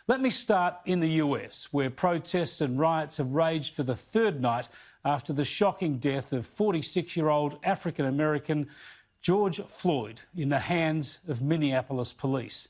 Let me start in the US, where protests and riots have raged for the third night after the shocking death of 46-year-old African-American George Floyd in the hands of Minneapolis police.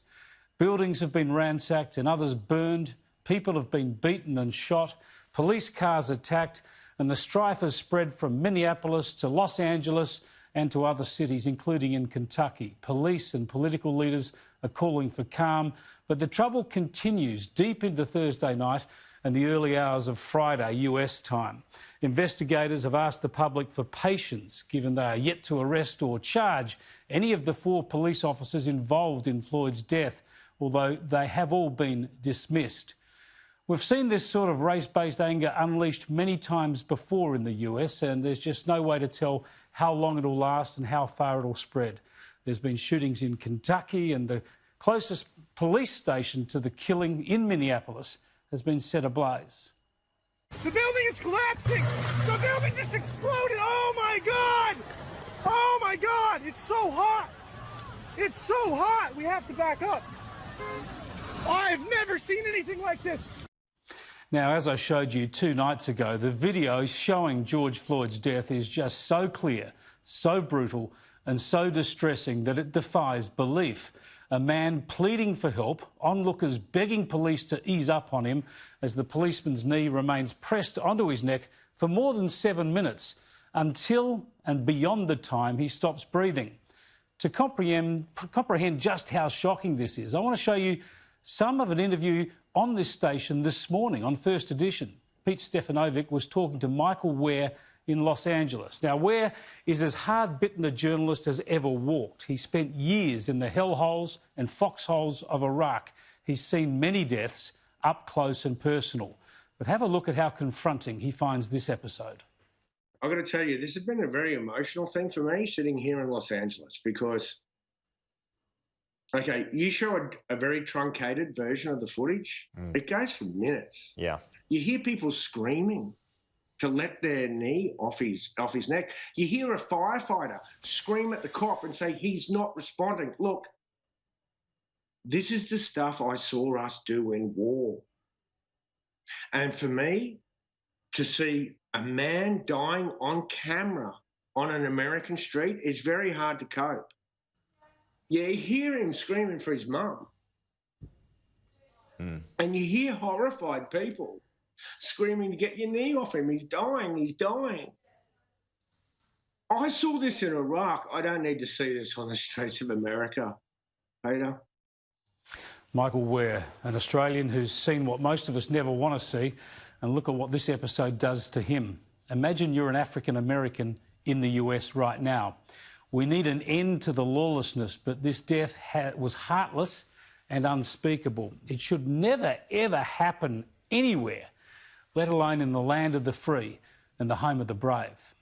Buildings have been ransacked and others burned, people have been beaten and shot, police cars attacked, and the strife has spread from Minneapolis to Los Angeles and to other cities, including in Kentucky. Police and political leaders are calling for calm, but the trouble continues deep into Thursday night and the early hours of Friday US time. Investigators have asked the public for patience, given they are yet to arrest or charge any of the 4 police officers involved in Floyd's death, although they have all been dismissed. We've seen this sort of race-based anger unleashed many times before in the US, and there's just no way to tell how long it'll last and how far it'll spread. There's been shootings in Kentucky, and the closest police station to the killing in Minneapolis has been set ablaze. The building is collapsing! The building just exploded! Oh my God! Oh my God! It's so hot! It's so hot! We have to back up. I've never seen anything like this. Now, as I showed you 2 nights ago, the video showing George Floyd's death is just so clear, so brutal and so distressing that it defies belief. A man pleading for help, onlookers begging police to ease up on him as the policeman's knee remains pressed onto his neck for more than 7 minutes, until and beyond the time he stops breathing. To comprehend just how shocking this is, I want to show you some of an interview on this station this morning on First Edition. Pete Stefanovic was talking to Michael Ware in Los Angeles. Now, Ware is as hard-bitten a journalist as ever walked. He spent years in the hellholes and foxholes of Iraq. He's seen many deaths up close and personal. But have a look at how confronting he finds this episode. I've got to tell you, this has been a very emotional thing for me sitting here in Los Angeles because, okay, you show a very truncated version of the footage. It goes for minutes. Yeah. You hear people screaming to let their knee off his neck. You hear a firefighter scream at the cop and say he's not responding. Look, this is the stuff I saw us do in war. And for me, to see a man dying on camera on an American street is very hard to cope. You hear him screaming for his mum. And you hear horrified people screaming to get your knee off him. He's dying, he's dying. I saw this in Iraq. I don't need to see this on the streets of America, Peter. Michael Ware, an Australian who's seen what most of us never want to see, and look at what this episode does to him. Imagine you're an African-American in the US right now. We need an end to the lawlessness, but this death was heartless and unspeakable. It should never, ever happen anywhere, let alone in the land of the free and the home of the brave.